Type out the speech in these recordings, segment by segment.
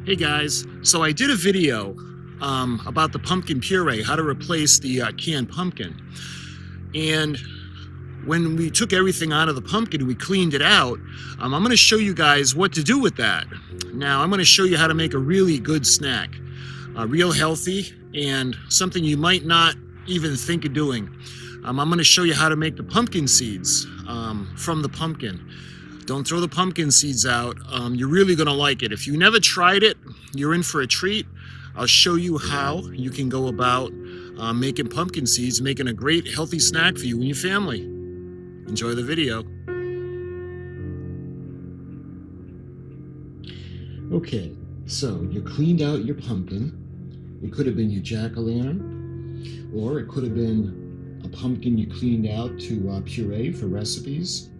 Hey guys, so I did a video about the pumpkin puree, how to replace the canned pumpkin. And when we took everything out of the pumpkin, we cleaned it out. I'm going to show you guys what to do with that. Now I'm going to show you how to make a really good snack, real healthy and something you might not even think of doing. I'm going to show you how to make the pumpkin seeds from the pumpkin. Don't throw the pumpkin seeds out. You're really going to like it. If you never tried it, you're in for a treat. I'll show you how you can go about making pumpkin seeds, making a great healthy snack for you and your family. Enjoy the video. Okay, so you cleaned out your pumpkin. It could have been your jack-o'-lantern, or it could have been a pumpkin you cleaned out to puree for recipes.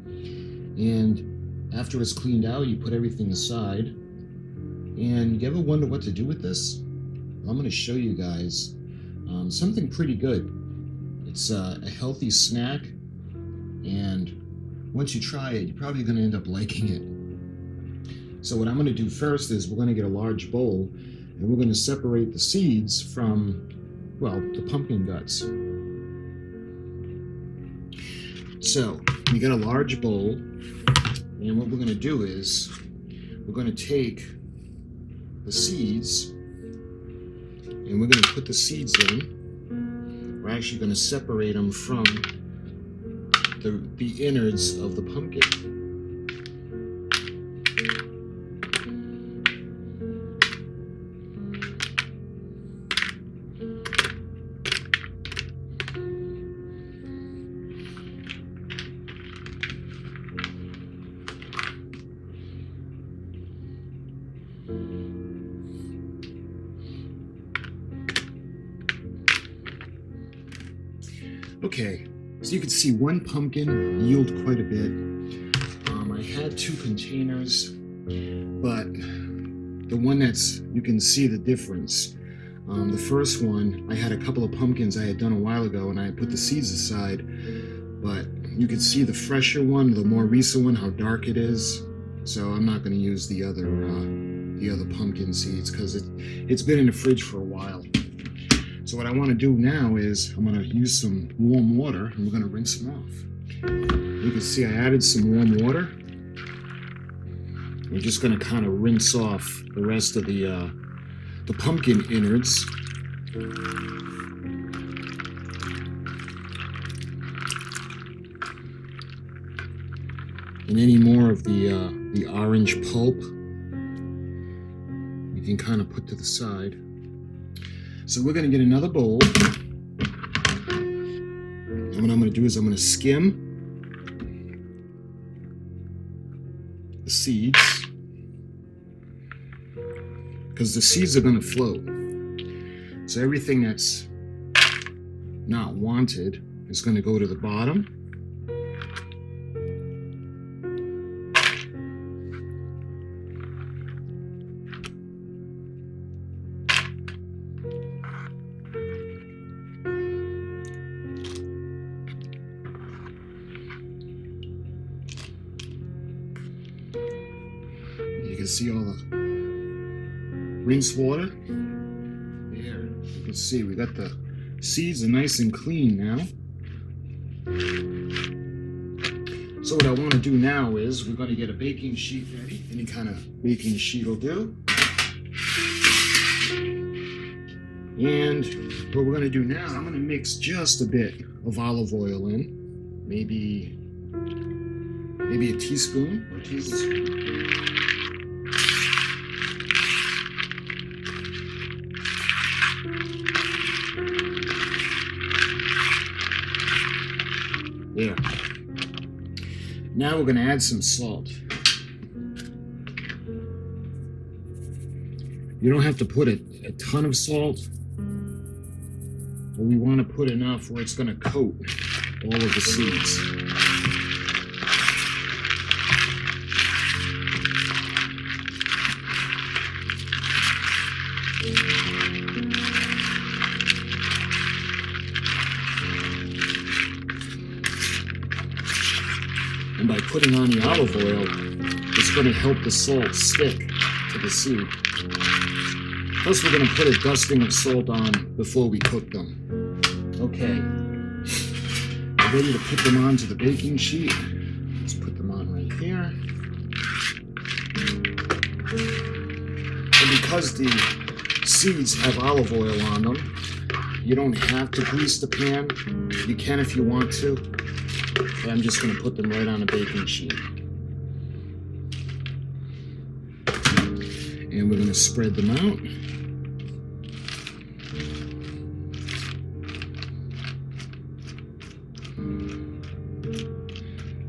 And after it's cleaned out, you put everything aside. And you ever wonder what to do with this? Well, I'm going to show you guys something pretty good. It's a healthy snack, and once you try it, you're probably going to end up liking it. So what I'm going to do first is we're going to get a large bowl, and we're going to separate the seeds from, well, the pumpkin guts. So you get a large bowl, and what we're going to do is we're going to take the seeds and we're going to put the seeds in. We're actually going to separate them from the innards of the pumpkin. Okay, so you can see one pumpkin yield quite a bit. I had 2 containers, but the one you can see the difference. The first one, I had a couple of pumpkins I had done a while ago, and I put the seeds aside, but you can see the fresher one, the more recent one, how dark it is. So I'm not going to use the other pumpkin seeds because it's been in the fridge for a while. So what I want to do now is I'm going to use some warm water, and we're going to rinse them off. You can see I added some warm water. We're just going to kind of rinse off the rest of the pumpkin innards. And any more of the orange pulp, you can kind of put to the side. So we're going to get another bowl, and what I'm going to do is I'm going to skim the seeds, because the seeds are going to float. So everything that's not wanted is going to go to the bottom. You can see all the rinse water. There, you can see we got the seeds are nice and clean now. So what I want to do now is we're going to get a baking sheet ready. Any kind of baking sheet will do. And what we're going to do now, I'm going to mix just a bit of olive oil in, maybe a teaspoon or a tablespoon. There. Now we're going to add some salt. You don't have to put a ton of salt, but we want to put enough where it's going to coat all of the seeds. And by putting on the olive oil, it's going to help the salt stick to the seed. Plus, we're going to put a dusting of salt on before we cook them. Okay. We're ready to put them onto the baking sheet. Let's put them on right here. And because the seeds have olive oil on them, you don't have to grease the pan. You can if you want to. Okay, I'm just going to put them right on a baking sheet. And we're going to spread them out.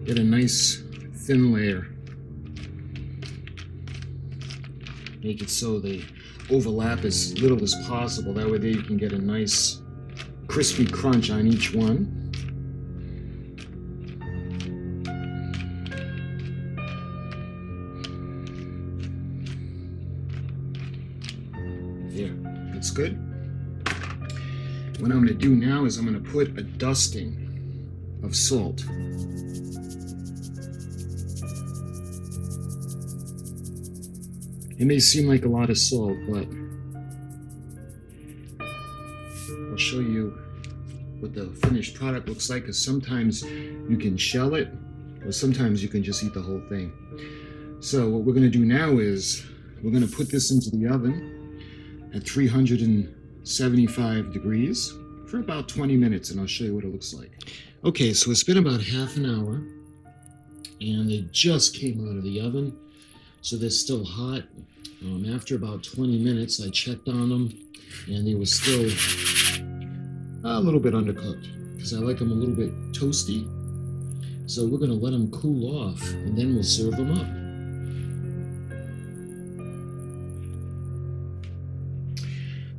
Get a nice thin layer. Make it so they overlap as little as possible. That way there you can get a nice crispy crunch on each one. There, that's good. What I'm going to do now is I'm going to put a dusting of salt. It may seem like a lot of salt, but I'll show you what the finished product looks like, because sometimes you can shell it, or sometimes you can just eat the whole thing. So what we're going to do now is we're going to put this into the oven at 375 degrees for about 20 minutes, and I'll show you what it looks like. Okay, so it's been about half an hour, and they just came out of the oven. So they're still hot. After about 20 minutes, I checked on them, and they were still a little bit undercooked because I like them a little bit toasty. So we're going to let them cool off, and then we'll serve them up.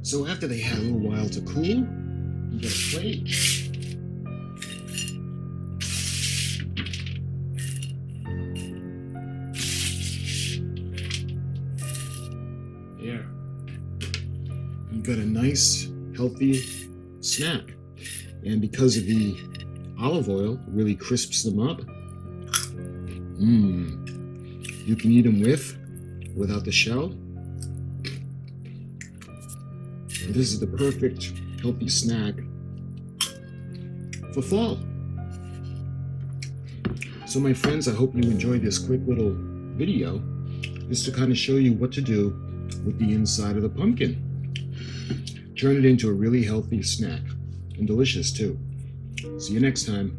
So after they had a little while to cool, you get a plate. There. You've got a nice, healthy snack. And because of the olive oil, it really crisps them up. You can eat them without the shell. This is the perfect, healthy snack for fall. So my friends, I hope you enjoyed this quick little video just to kind of show you what to do with the inside of the pumpkin. Turn it into a really healthy snack, and delicious too. See you next time.